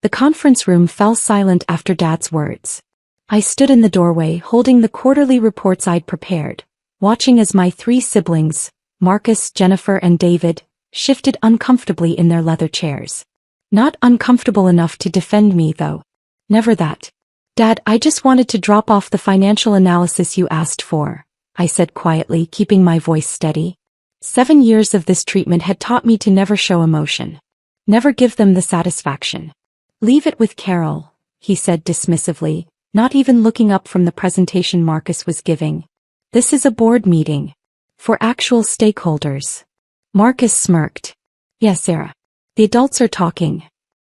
The conference room fell silent after Dad's words. I stood in the doorway holding the quarterly reports I'd prepared, watching as my 3 siblings, Marcus, Jennifer, and David, shifted uncomfortably in their leather chairs. Not uncomfortable enough to defend me, though. Never that. Dad, I just wanted to drop off the financial analysis you asked for, I said quietly, keeping my voice steady. 7 years of this treatment had taught me to never show emotion. Never give them the satisfaction. Leave it with Carol, he said dismissively, not even looking up from the presentation Marcus was giving. This is a board meeting. For actual stakeholders. Marcus smirked. Yes, Sarah. The adults are talking.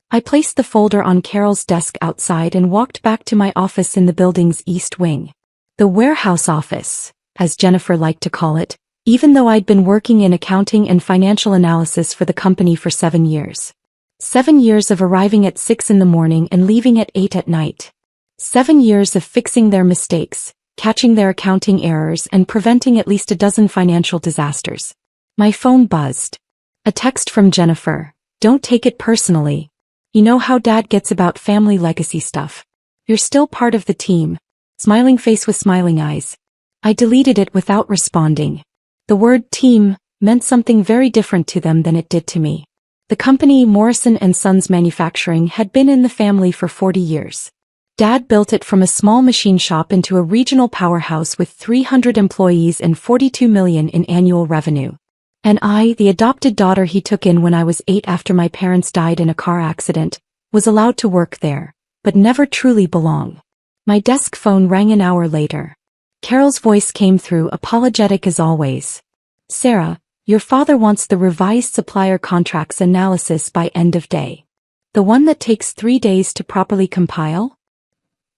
I placed the folder on Carol's desk outside and walked back to my office in the building's east wing. The warehouse office, as Jennifer liked to call it, even though I'd been working in accounting and financial analysis for the company for 7 years. 7 years of arriving at 6 in the morning and leaving at 8 at night. 7 years of fixing their mistakes, catching their accounting errors, and preventing at least a dozen financial disasters. My phone buzzed. A text from Jennifer. Don't take it personally. You know how Dad gets about family legacy stuff. You're still part of the team. Smiling face with smiling eyes. I deleted it without responding. The word team meant something very different to them than it did to me. The company, Morrison & Sons Manufacturing, had been in the family for 40 years. Dad built it from a small machine shop into a regional powerhouse with 300 employees and $42 million in annual revenue. And I, the adopted daughter he took in when I was 8 after my parents died in a car accident, was allowed to work there, but never truly belong. My desk phone rang an hour later. Carol's voice came through, apologetic as always. Sarah, your father wants the revised supplier contracts analysis by end of day. The one that takes 3 days to properly compile?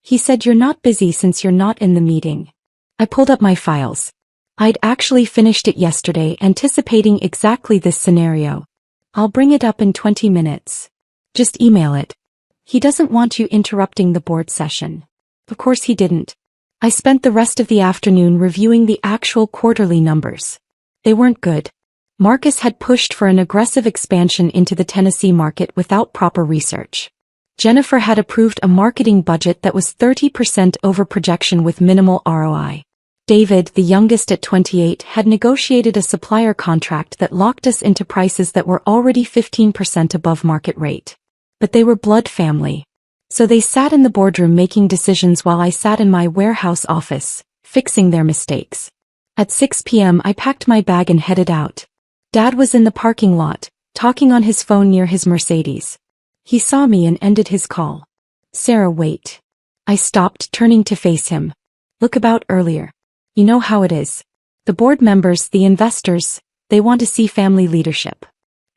He said you're not busy since you're not in the meeting. I pulled up my files. I'd actually finished it yesterday, anticipating exactly this scenario. I'll bring it up in 20 minutes. Just email it. He doesn't want you interrupting the board session. Of course he didn't. I spent the rest of the afternoon reviewing the actual quarterly numbers. They weren't good. Marcus had pushed for an aggressive expansion into the Tennessee market without proper research. Jennifer had approved a marketing budget that was 30% over projection with minimal ROI. David, the youngest at 28, had negotiated a supplier contract that locked us into prices that were already 15% above market rate. But they were blood family. So they sat in the boardroom making decisions while I sat in my warehouse office, fixing their mistakes. At 6 p.m. I packed my bag and headed out. Dad was in the parking lot, talking on his phone near his Mercedes. He saw me and ended his call. Sarah, wait. I stopped, turning to face him. Look, about earlier. You know how it is. The board members, the investors, they want to see family leadership.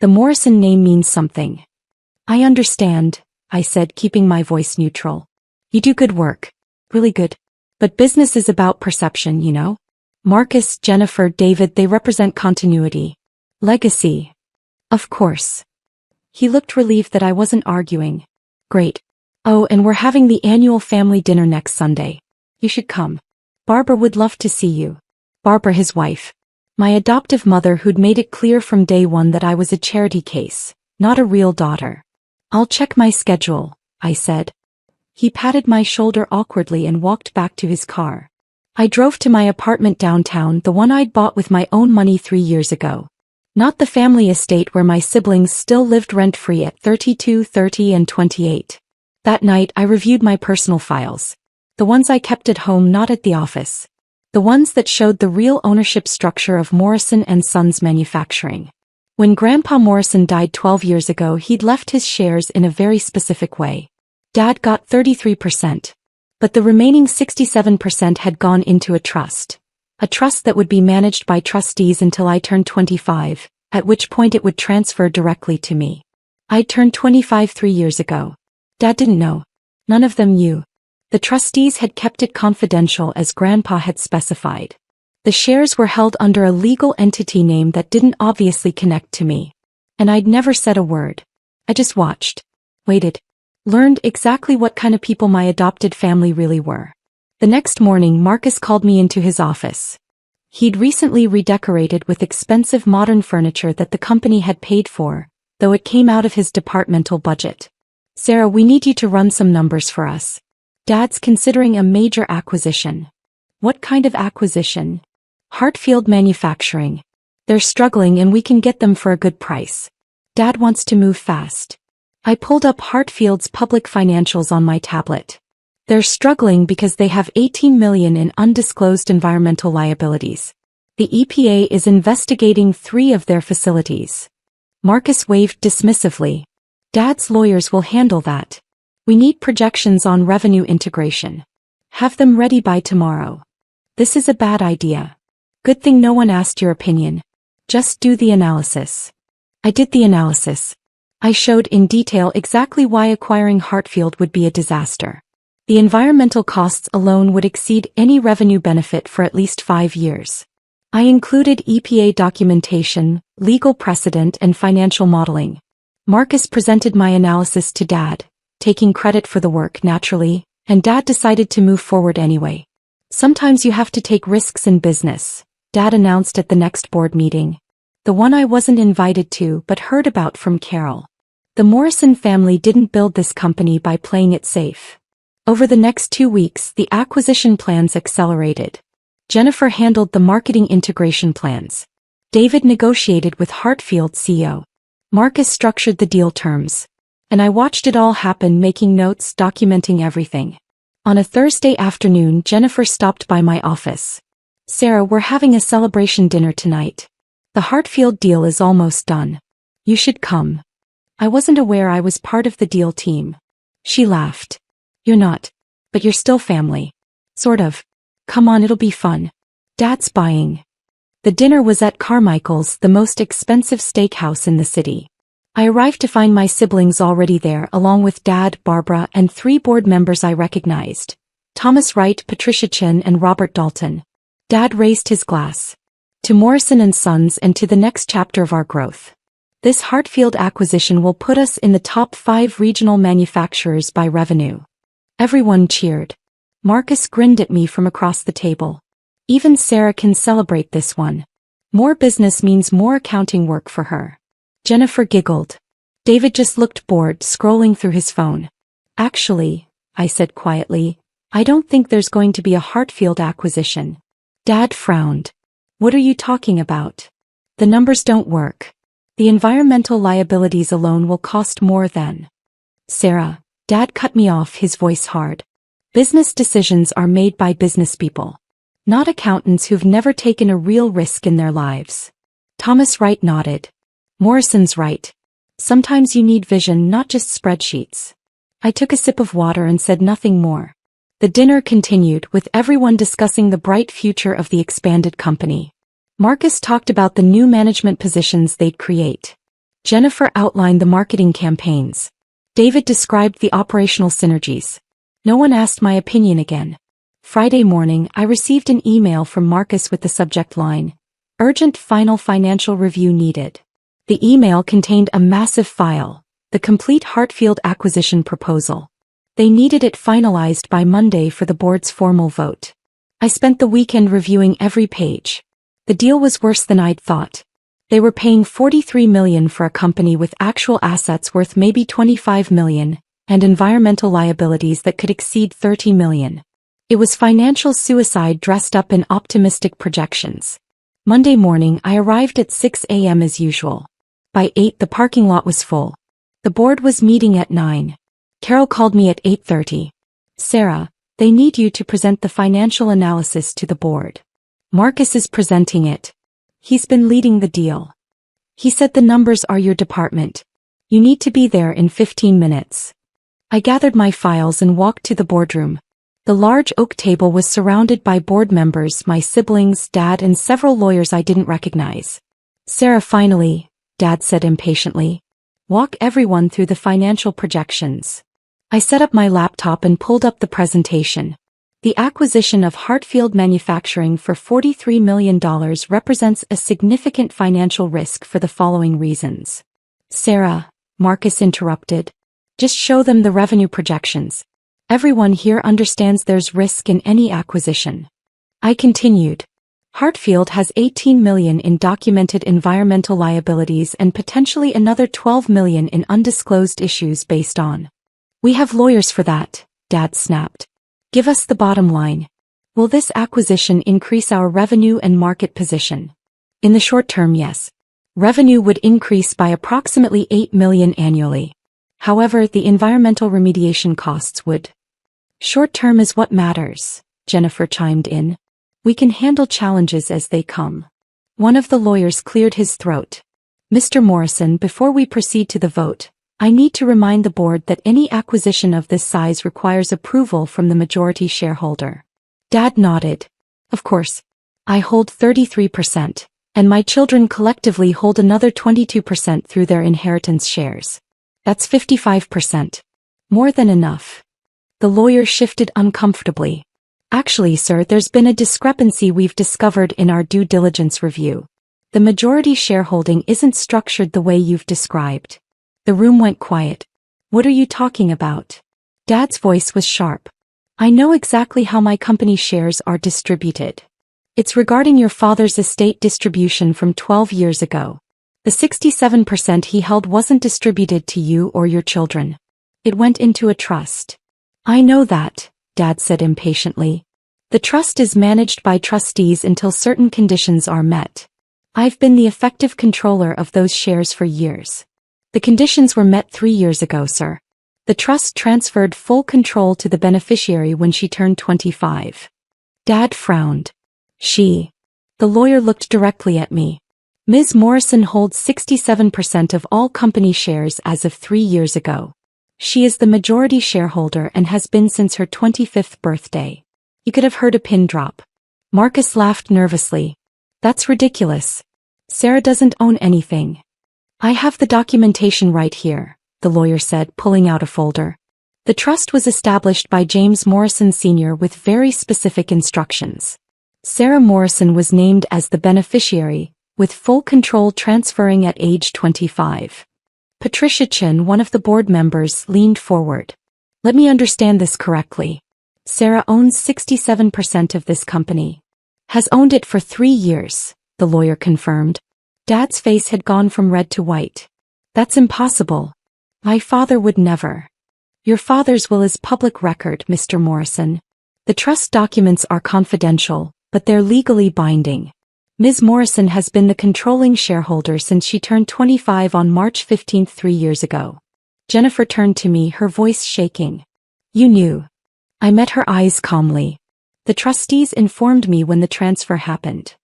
The Morrison name means something. I understand, I said, keeping my voice neutral. You do good work. Really good. But business is about perception, you know? Marcus, Jennifer, David, they represent continuity. Legacy. Of course. He looked relieved that I wasn't arguing. Great. Oh, and we're having the annual family dinner next Sunday. You should come. Barbara would love to see you. Barbara, his wife. My adoptive mother, who'd made it clear from day one that I was a charity case, not a real daughter. I'll check my schedule, I said. He patted my shoulder awkwardly and walked back to his car. I drove to my apartment downtown, the one I'd bought with my own money 3 years ago. Not the family estate where my siblings still lived rent-free at 32, 30, and 28. That night I reviewed my personal files. The ones I kept at home, not at the office. The ones that showed the real ownership structure of Morrison & Sons Manufacturing. When Grandpa Morrison died 12 years ago, he'd left his shares in a very specific way. Dad got 33%. But the remaining 67% had gone into a trust. A trust that would be managed by trustees until I turned 25, at which point it would transfer directly to me. I'd turned 25 3 years ago. Dad didn't know. None of them knew. The trustees had kept it confidential as Grandpa had specified. The shares were held under a legal entity name that didn't obviously connect to me. And I'd never said a word. I just watched. Waited. Learned exactly what kind of people my adopted family really were. The next morning Marcus called me into his office. He'd recently redecorated with expensive modern furniture that the company had paid for, though it came out of his departmental budget. Sarah, we need you to run some numbers for us. Dad's considering a major acquisition. What kind of acquisition? Hartfield Manufacturing. They're struggling and we can get them for a good price. Dad wants to move fast. I pulled up Hartfield's public financials on my tablet. They're struggling because they have $18 million in undisclosed environmental liabilities. The EPA is investigating 3 of their facilities. Marcus waved dismissively. Dad's lawyers will handle that. We need projections on revenue integration. Have them ready by tomorrow. This is a bad idea. Good thing no one asked your opinion. Just do the analysis. I did the analysis. I showed in detail exactly why acquiring Hartfield would be a disaster. The environmental costs alone would exceed any revenue benefit for at least 5 years. I included EPA documentation, legal precedent and financial modeling. Marcus presented my analysis to Dad, taking credit for the work naturally, and Dad decided to move forward anyway. Sometimes you have to take risks in business, Dad announced at the next board meeting. The one I wasn't invited to but heard about from Carol. The Morrison family didn't build this company by playing it safe. Over the next 2 weeks, the acquisition plans accelerated. Jennifer handled the marketing integration plans. David negotiated with Hartfield CEO. Marcus structured the deal terms. And I watched it all happen, making notes, documenting everything. On a Thursday afternoon, Jennifer stopped by my office. Sarah, we're having a celebration dinner tonight. The Hartfield deal is almost done. You should come. I wasn't aware I was part of the deal team. She laughed. You're not. But you're still family. Sort of. Come on, it'll be fun. Dad's buying. The dinner was at Carmichael's, the most expensive steakhouse in the city. I arrived to find my siblings already there along with Dad, Barbara, and 3 board members I recognized. Thomas Wright, Patricia Chin, and Robert Dalton. Dad raised his glass. To Morrison and Sons and to the next chapter of our growth. This Hartfield acquisition will put us in the top 5 regional manufacturers by revenue. Everyone cheered. Marcus grinned at me from across the table. Even Sarah can celebrate this one. More business means more accounting work for her. Jennifer giggled. David just looked bored, scrolling through his phone. Actually, I said quietly, I don't think there's going to be a Hartfield acquisition. Dad frowned. What are you talking about? The numbers don't work. The environmental liabilities alone will cost more than. Sarah, Dad cut me off, his voice hard. Business decisions are made by business people. Not accountants who've never taken a real risk in their lives. Thomas Wright nodded. Morrison's right. Sometimes you need vision, not just spreadsheets. I took a sip of water and said nothing more. The dinner continued, with everyone discussing the bright future of the expanded company. Marcus talked about the new management positions they'd create. Jennifer outlined the marketing campaigns. David described the operational synergies. No one asked my opinion again. Friday morning, I received an email from Marcus with the subject line, "Urgent final financial review needed." The email contained a massive file, the complete Hartfield acquisition proposal. They needed it finalized by Monday for the board's formal vote. I spent the weekend reviewing every page. The deal was worse than I'd thought. They were paying $43 million for a company with actual assets worth maybe $25 million, and environmental liabilities that could exceed $30 million. It was financial suicide dressed up in optimistic projections. Monday morning, I arrived at 6 a.m. as usual. By 8, the parking lot was full. The board was meeting at 9. Carol called me at 8:30. Sarah, they need you to present the financial analysis to the board. Marcus is presenting it. He's been leading the deal. He said the numbers are your department. You need to be there in 15 minutes. I gathered my files and walked to the boardroom. The large oak table was surrounded by board members, my siblings, Dad, and several lawyers I didn't recognize. Sarah, finally, Dad said impatiently. Walk everyone through the financial projections. I set up my laptop and pulled up the presentation. The acquisition of Hartfield Manufacturing for $43 million represents a significant financial risk for the following reasons. Sarah, Marcus interrupted. Just show them the revenue projections. Everyone here understands there's risk in any acquisition. I continued. Hartfield has $18 million in documented environmental liabilities and potentially another $12 million in undisclosed issues based on We have lawyers for that, Dad snapped. Give us the bottom line. Will this acquisition increase our revenue and market position? In the short term, yes. Revenue would increase by approximately $8 million annually. However, the environmental remediation costs would. Short term is what matters, Jennifer chimed in. We can handle challenges as they come. One of the lawyers cleared his throat. Mr. Morrison, before we proceed to the vote, I need to remind the board that any acquisition of this size requires approval from the majority shareholder. Dad nodded. Of course. I hold 33%, and my children collectively hold another 22% through their inheritance shares. That's 55%. More than enough. The lawyer shifted uncomfortably. Actually, sir, there's been a discrepancy we've discovered in our due diligence review. The majority shareholding isn't structured the way you've described. The room went quiet. What are you talking about? Dad's voice was sharp. I know exactly how my company shares are distributed. It's regarding your father's estate distribution from 12 years ago. The 67% he held wasn't distributed to you or your children. It went into a trust. I know that, Dad said impatiently. The trust is managed by trustees until certain conditions are met. I've been the effective controller of those shares for years. The conditions were met 3 years ago, sir. The trust transferred full control to the beneficiary when she turned 25. Dad frowned. She. The lawyer looked directly at me. Ms. Morrison holds 67% of all company shares as of 3 years ago. She is the majority shareholder and has been since her 25th birthday. You could have heard a pin drop. Marcus laughed nervously. That's ridiculous. Sarah doesn't own anything. I have the documentation right here, the lawyer said, pulling out a folder. The trust was established by James Morrison Sr. with very specific instructions. Sarah Morrison was named as the beneficiary, with full control transferring at age 25. Patricia Chin, one of the board members, leaned forward. Let me understand this correctly. Sarah owns 67% of this company. Has owned it for 3 years, the lawyer confirmed. Dad's face had gone from red to white. That's impossible. My father would never. Your father's will is public record, Mr. Morrison. The trust documents are confidential, but they're legally binding. Ms. Morrison has been the controlling shareholder since she turned 25 on March 15, 3 years ago. Jennifer turned to me, her voice shaking. You knew. I met her eyes calmly. The trustees informed me when the transfer happened.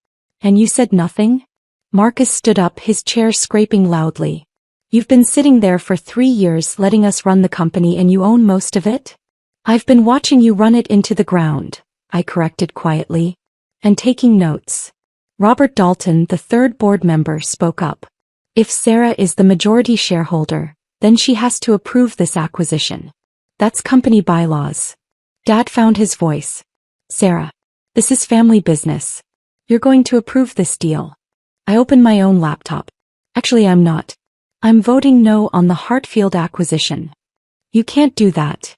And you said nothing? Marcus stood up, his chair scraping loudly. You've been sitting there for 3 years letting us run the company and you own most of it? I've been watching you run it into the ground, I corrected quietly. And taking notes. Robert Dalton, the third board member, spoke up. If Sarah is the majority shareholder, then she has to approve this acquisition. That's company bylaws. Dad found his voice. Sarah, this is family business. You're going to approve this deal. I opened my own laptop. Actually, I'm not. I'm voting no on the Hartfield acquisition. You can't do that.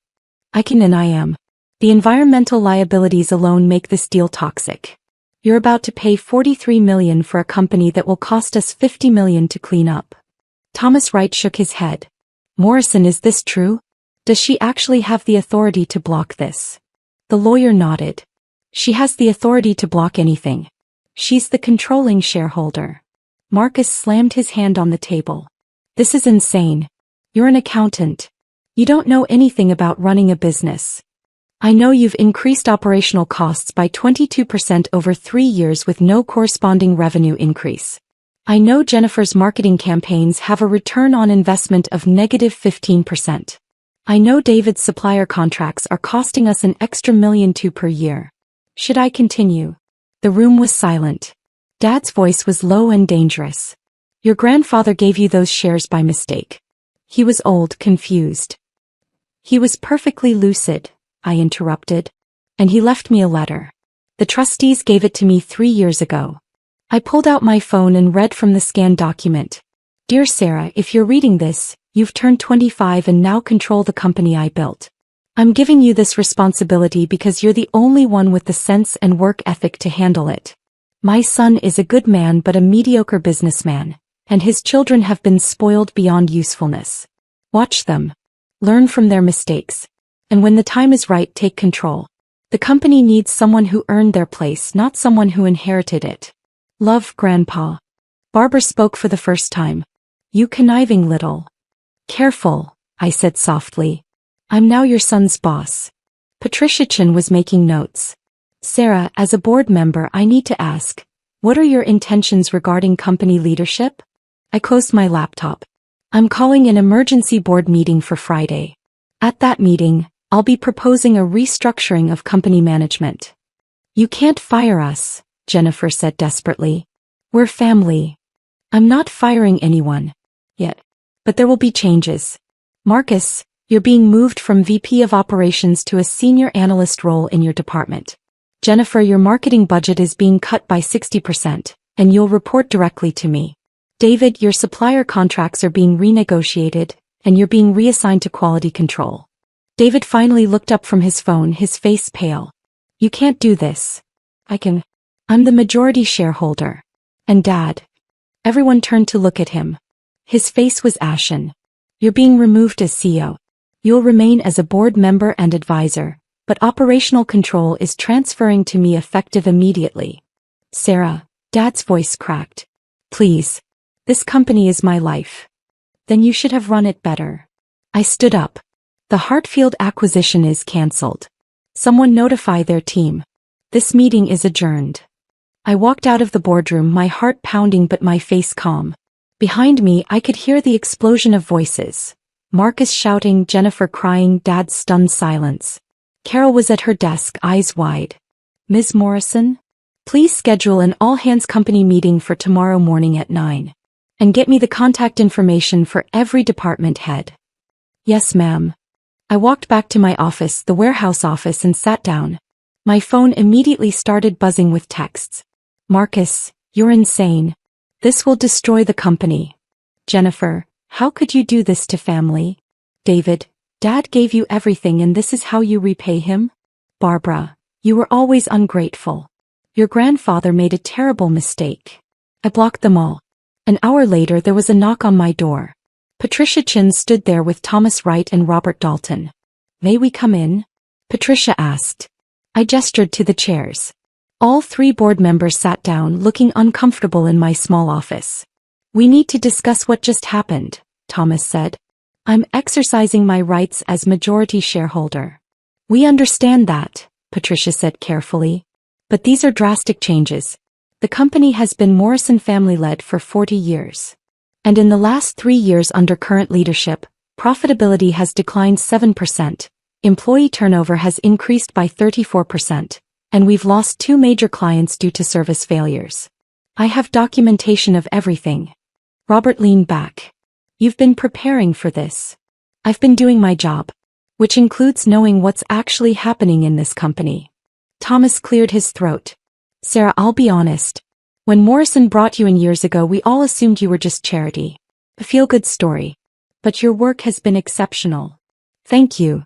I can and I am. The environmental liabilities alone make this deal toxic. You're about to pay $43 million for a company that will cost us $50 million to clean up. Thomas Wright shook his head. Morrison, is this true? Does she actually have the authority to block this? The lawyer nodded. She has the authority to block anything. She's the controlling shareholder. Marcus slammed his hand on the table. This is insane. You're an accountant. You don't know anything about running a business. I know you've increased operational costs by 22% over 3 years with no corresponding revenue increase. I know Jennifer's marketing campaigns have a return on investment of negative 15%. I know David's supplier contracts are costing us an extra $1.2 million per year. Should I continue? The room was silent. Dad's voice was low and dangerous. Your grandfather gave you those shares by mistake. He was old, confused. He was perfectly lucid, I interrupted. And he left me a letter. The trustees gave it to me 3 years ago. I pulled out my phone and read from the scanned document. Dear Sarah, if you're reading this, you've turned 25 and now control the company I built. I'm giving you this responsibility because you're the only one with the sense and work ethic to handle it. My son is a good man but a mediocre businessman, and his children have been spoiled beyond usefulness. Watch them. Learn from their mistakes. And when the time is right, take control. The company needs someone who earned their place, not someone who inherited it. Love, Grandpa. Barbara spoke for the first time. You conniving little. Careful, I said softly. I'm now your son's boss. Patricia Chin was making notes. Sarah, as a board member, I need to ask, what are your intentions regarding company leadership? I closed my laptop. I'm calling an emergency board meeting for Friday. At that meeting, I'll be proposing a restructuring of company management. You can't fire us, Jennifer said desperately. We're family. I'm not firing anyone. Yet. But there will be changes. Marcus, you're being moved from VP of Operations to a senior analyst role in your department. Jennifer, your marketing budget is being cut by 60%, and you'll report directly to me. David, your supplier contracts are being renegotiated, and you're being reassigned to quality control. David finally looked up from his phone, his face pale. You can't do this. I can. I'm the majority shareholder. And Dad. Everyone turned to look at him. His face was ashen. You're being removed as CEO. You'll remain as a board member and advisor, but operational control is transferring to me effective immediately. Sarah, Dad's voice cracked. Please. This company is my life. Then you should have run it better. I stood up. The Hartfield acquisition is cancelled. Someone notify their team. This meeting is adjourned. I walked out of the boardroom, my heart pounding but my face calm. Behind me, I could hear the explosion of voices. Marcus shouting, Jennifer crying, Dad's stunned silence. Carol was at her desk, eyes wide. Ms. Morrison? Please schedule an all-hands company meeting for tomorrow morning at 9. And get me the contact information for every department head. Yes, ma'am. I walked back to my office, the warehouse office, and sat down. My phone immediately started buzzing with texts. Marcus, you're insane. This will destroy the company. Jennifer, how could you do this to family? David, Dad gave you everything and this is how you repay him? Barbara, you were always ungrateful. Your grandfather made a terrible mistake. I blocked them all. An hour later there was a knock on my door. Patricia Chin stood there with Thomas Wright and Robert Dalton. May we come in? Patricia asked. I gestured to the chairs. All 3 board members sat down, looking uncomfortable in my small office. We need to discuss what just happened, Thomas said. I'm exercising my rights as majority shareholder. We understand that, Patricia said carefully. But these are drastic changes. The company has been Morrison family-led for 40 years. And in the last 3 years under current leadership, profitability has declined 7%, employee turnover has increased by 34%, and we've lost 2 major clients due to service failures. I have documentation of everything. Robert leaned back. You've been preparing for this. I've been doing my job, which includes knowing what's actually happening in this company. Thomas cleared his throat. Sarah, I'll be honest. When Morrison brought you in years ago, we all assumed you were just charity. A feel-good story. But your work has been exceptional. Thank you.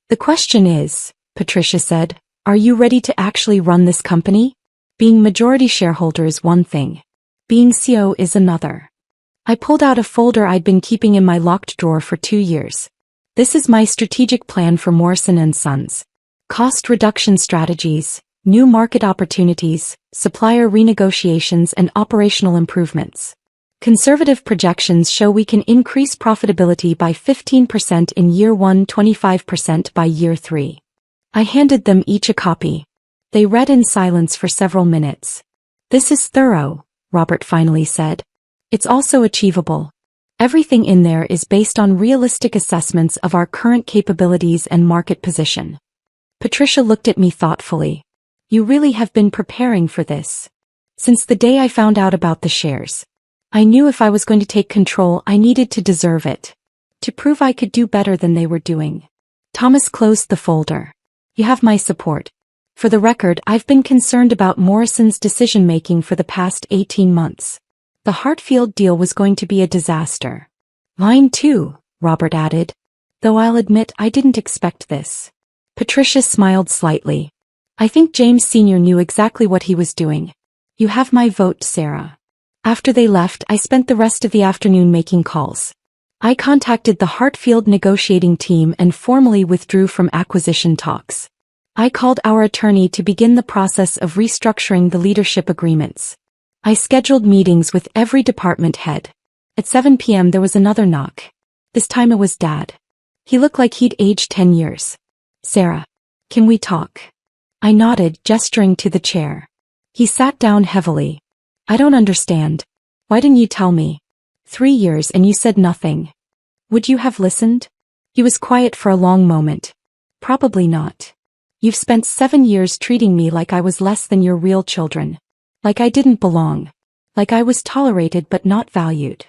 The question is, Patricia said, are you ready to actually run this company? Being majority shareholder is one thing. Being CEO is another. I pulled out a folder I'd been keeping in my locked drawer for 2 years. This is my strategic plan for Morrison & Sons. Cost reduction strategies, new market opportunities, supplier renegotiations and operational improvements. Conservative projections show we can increase profitability by 15% in year 1, 25% by year 3. I handed them each a copy. They read in silence for several minutes. This is thorough, Robert finally said. It's also achievable. Everything in there is based on realistic assessments of our current capabilities and market position. Patricia looked at me thoughtfully. You really have been preparing for this. Since the day I found out about the shares. I knew if I was going to take control, I needed to deserve it. To prove I could do better than they were doing. Thomas closed the folder. You have my support. For the record, I've been concerned about Morrison's decision-making for the past 18 months. The Hartfield deal was going to be a disaster. Mine too, Robert added. Though I'll admit I didn't expect this. Patricia smiled slightly. I think James Sr. knew exactly what he was doing. You have my vote, Sarah. After they left, I spent the rest of the afternoon making calls. I contacted the Hartfield negotiating team and formally withdrew from acquisition talks. I called our attorney to begin the process of restructuring the leadership agreements. I scheduled meetings with every department head. At 7 p.m. there was another knock. This time it was Dad. He looked like he'd aged 10 years. "Sarah, can we talk?" I nodded, gesturing to the chair. He sat down heavily. "I don't understand. Why didn't you tell me? 3 years and you said nothing. Would you have listened?" He was quiet for a long moment. "Probably not. You've spent 7 years treating me like I was less than your real children. Like I didn't belong. Like I was tolerated but not valued.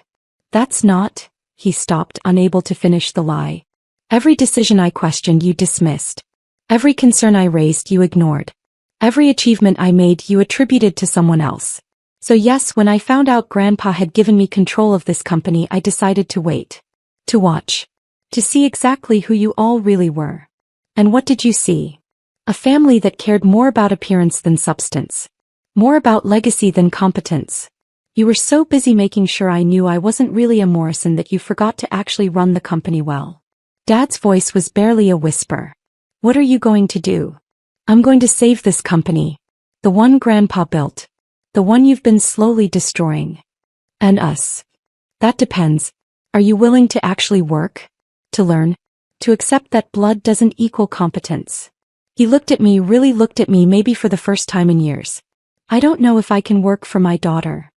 That's not..." He stopped, unable to finish the lie. "Every decision I questioned you dismissed. Every concern I raised you ignored. Every achievement I made you attributed to someone else. So yes, when I found out Grandpa had given me control of this company, I decided to wait. To watch. To see exactly who you all really were. And what did you see? A family that cared more about appearance than substance. More about legacy than competence. You were so busy making sure I knew I wasn't really a Morrison that you forgot to actually run the company well." Dad's voice was barely a whisper. "What are you going to do?" "I'm going to save this company. The one Grandpa built. The one you've been slowly destroying. And us. That depends. Are you willing to actually work? To learn? To accept that blood doesn't equal competence?" He looked at me, really looked at me, maybe for the first time in years. "I don't know if I can work for my daughter."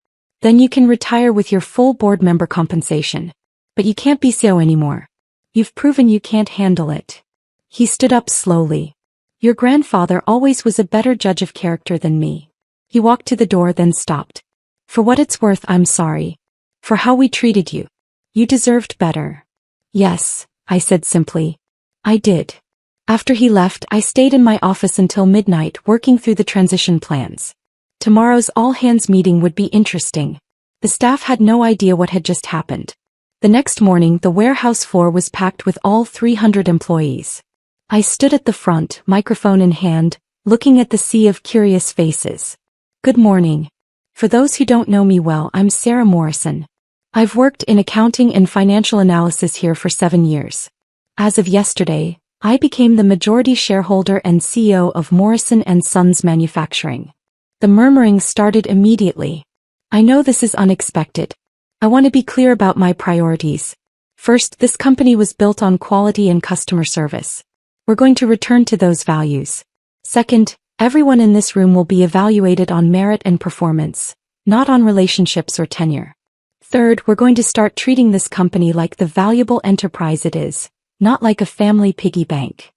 "Then you can retire with your full board member compensation. But you can't be CEO anymore. You've proven you can't handle it." He stood up slowly. "Your grandfather always was a better judge of character than me." He walked to the door, then stopped. "For what it's worth, I'm sorry. For how we treated you. You deserved better." "Yes," I said simply. "I did." After he left, I stayed in my office until midnight working through the transition plans. Tomorrow's all-hands meeting would be interesting. The staff had no idea what had just happened. The next morning, the warehouse floor was packed with all 300 employees. I stood at the front, microphone in hand, looking at the sea of curious faces. "Good morning. For those who don't know me well, I'm Sarah Morrison. I've worked in accounting and financial analysis here for 7 years. As of yesterday, I became the majority shareholder and CEO of Morrison & Sons Manufacturing." The murmuring started immediately. "I know this is unexpected. I want to be clear about my priorities. First, this company was built on quality and customer service. We're going to return to those values. Second, everyone in this room will be evaluated on merit and performance, not on relationships or tenure. Third, we're going to start treating this company like the valuable enterprise it is, not like a family piggy bank."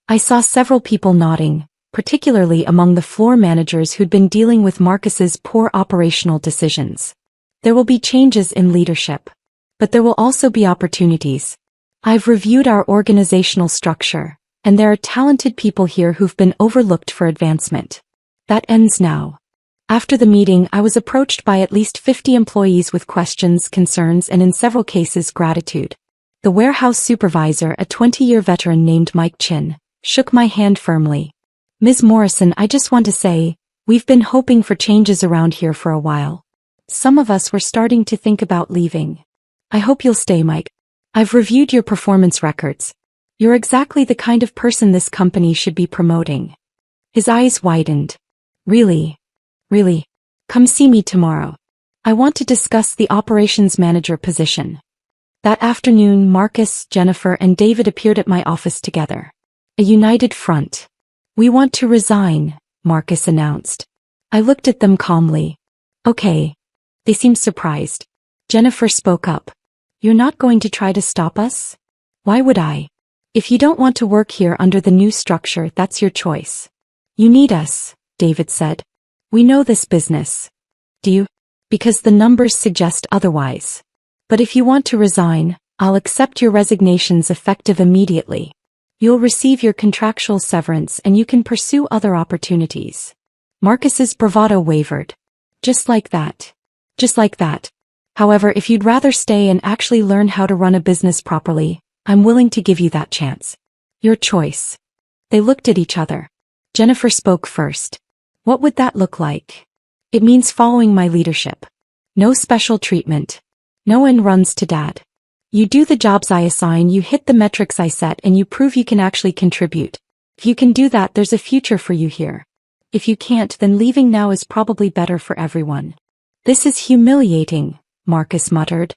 I saw several people nodding, particularly among the floor managers who'd been dealing with Marcus's poor operational decisions. There will be changes in leadership. But there will also be opportunities. I've reviewed our organizational structure, and there are talented people here who've been overlooked for advancement. That ends now. After the meeting, I was approached by at least 50 employees with questions, concerns, and in several cases, gratitude. The warehouse supervisor, a 20-year veteran named Mike Chin, shook my hand firmly. "Ms. Morrison, I just want to say, we've been hoping for changes around here for a while. Some of us were starting to think about leaving. I hope you'll stay, Mike. I've reviewed your performance records. You're exactly the kind of person this company should be promoting." His eyes widened. Really? Really? Come see me tomorrow. I want to discuss the operations manager position." That afternoon, Marcus, Jennifer, and David appeared at my office together. A united front. "We want to resign," Marcus announced. I looked at them calmly. "Okay." They seemed surprised. Jennifer spoke up. "You're not going to try to stop us?" "Why would I? If you don't want to work here under the new structure, that's your choice." "You need us," David said. "We know this business." "Do you?" "Because the numbers suggest otherwise. But if you want to resign, I'll accept your resignations effective immediately. You'll receive your contractual severance and you can pursue other opportunities." Marcus's bravado wavered. "Just like that. Just like that. However, if you'd rather stay and actually learn how to run a business properly, I'm willing to give you that chance. Your choice." They looked at each other. Jennifer spoke first. "What would that look like?" "It means following my leadership. No special treatment. No end runs to Dad. You do the jobs I assign, you hit the metrics I set, and you prove you can actually contribute. If you can do that, there's a future for you here. If you can't, then leaving now is probably better for everyone. This is humiliating, Marcus muttered.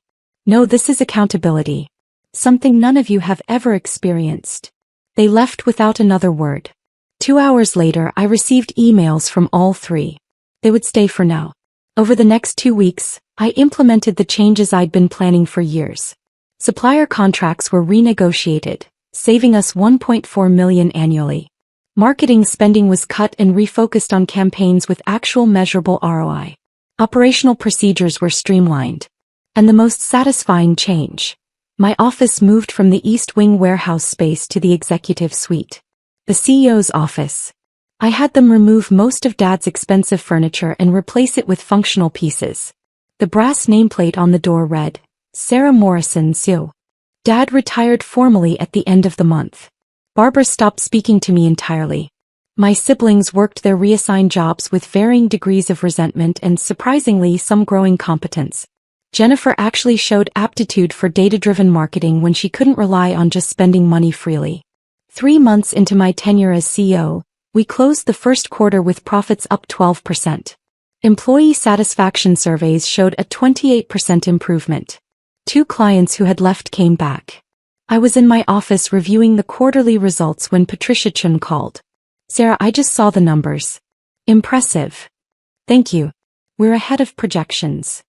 No, this is accountability. Something none of you have ever experienced. They left without another word. 2 hours later, I received emails from all three. They would stay for now. Over the next 2 weeks, I implemented the changes I'd been planning for years. Supplier contracts were renegotiated, saving us $1.4 million annually. Marketing spending was cut and refocused on campaigns with actual measurable ROI. Operational procedures were streamlined. And the most satisfying change: my office moved from the East Wing warehouse space to the executive suite. The CEO's office. I had them remove most of Dad's expensive furniture and replace it with functional pieces. The brass nameplate on the door read, Sarah Morrison, CEO. Dad retired formally at the end of the month. Barbara stopped speaking to me entirely. My siblings worked their reassigned jobs with varying degrees of resentment and, surprisingly, some growing competence. Jennifer actually showed aptitude for data-driven marketing when she couldn't rely on just spending money freely. 3 months into my tenure as CEO, we closed the first quarter with profits up 12%. Employee satisfaction surveys showed a 28% improvement. 2 clients who had left came back. I was in my office reviewing the quarterly results when Patricia Chun called. Sarah, I just saw the numbers. Impressive. Thank you. We're ahead of projections.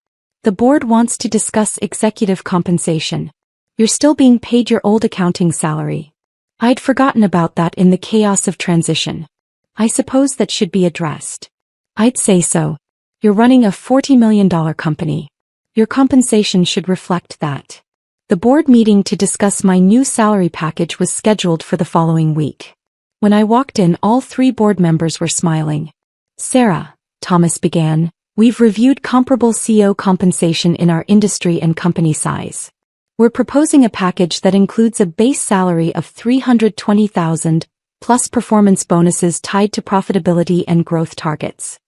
The board wants to discuss executive compensation. You're still being paid your old accounting salary. I'd forgotten about that in the chaos of transition. I suppose that should be addressed. I'd say so. You're running a $40 million company. Your compensation should reflect that. The board meeting to discuss my new salary package was scheduled for the following week. When I walked in, all 3 board members were smiling. Sarah, Thomas began, we've reviewed comparable CEO compensation in our industry and company size. We're proposing a package that includes a base salary of $320,000, plus performance bonuses tied to profitability and growth targets.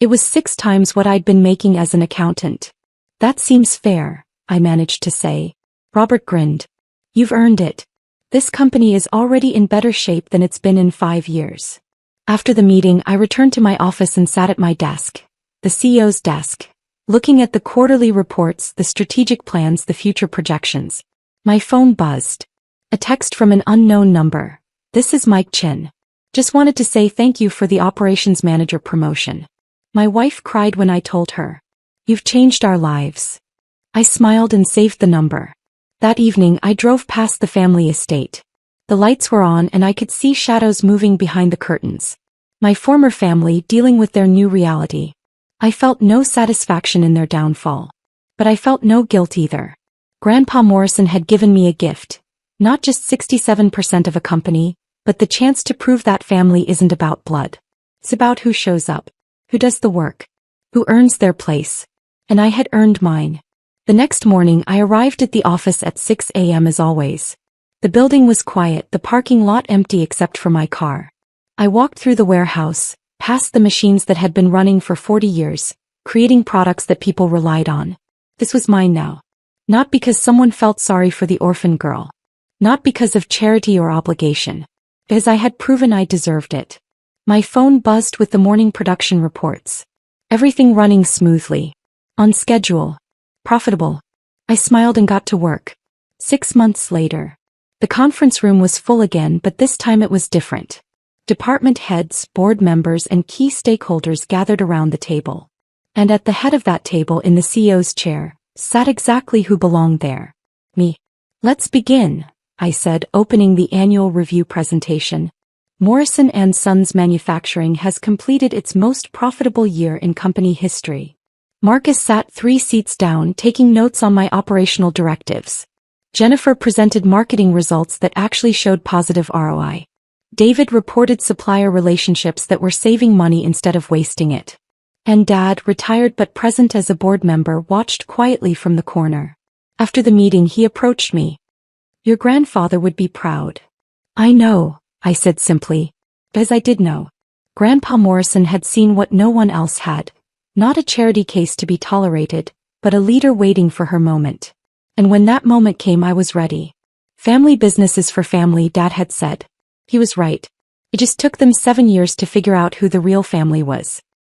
It was 6 times what I'd been making as an accountant. That seems fair, I managed to say. Robert grinned. You've earned it. This company is already in better shape than it's been in 5 years. After the meeting, I returned to my office and sat at my desk, the CEO's desk, looking at the quarterly reports, the strategic plans, the future projections. My phone buzzed. A text from an unknown number. This is Mike Chin. Just wanted to say thank you for the operations manager promotion. My wife cried when I told her. You've changed our lives. I smiled and saved the number. That evening, I drove past the family estate. The lights were on and I could see shadows moving behind the curtains. My former family dealing with their new reality. I felt no satisfaction in their downfall. But I felt no guilt either. Grandpa Morrison had given me a gift. Not just 67% of a company, but the chance to prove that family isn't about blood. It's about who shows up, who does the work, who earns their place. And I had earned mine. The next morning, I arrived at the office at 6 a.m. as always. The building was quiet, the parking lot empty except for my car. I walked through the warehouse, past the machines that had been running for 40 years, creating products that people relied on. This was mine now. Not because someone felt sorry for the orphan girl. Not because of charity or obligation. Because I had proven I deserved it. My phone buzzed with the morning production reports. Everything running smoothly. On schedule. Profitable. I smiled and got to work. 6 months later. The conference room was full again, but this time it was different. Department heads, board members, and key stakeholders gathered around the table. And at the head of that table, in the CEO's chair, sat exactly who belonged there. Me. Let's begin, I said, opening the annual review presentation. Morrison & Sons Manufacturing has completed its most profitable year in company history. Marcus sat 3 seats down, taking notes on my operational directives. Jennifer presented marketing results that actually showed positive ROI. David reported supplier relationships that were saving money instead of wasting it. And Dad, retired but present as a board member, watched quietly from the corner. After the meeting, he approached me. Your grandfather would be proud. I know, I said simply. Because I did know. Grandpa Morrison had seen what no one else had. Not a charity case to be tolerated, but a leader waiting for her moment. And when that moment came, I was ready. Family business is for family, Dad had said. He was right. It just took them 7 years to figure out who the real family was.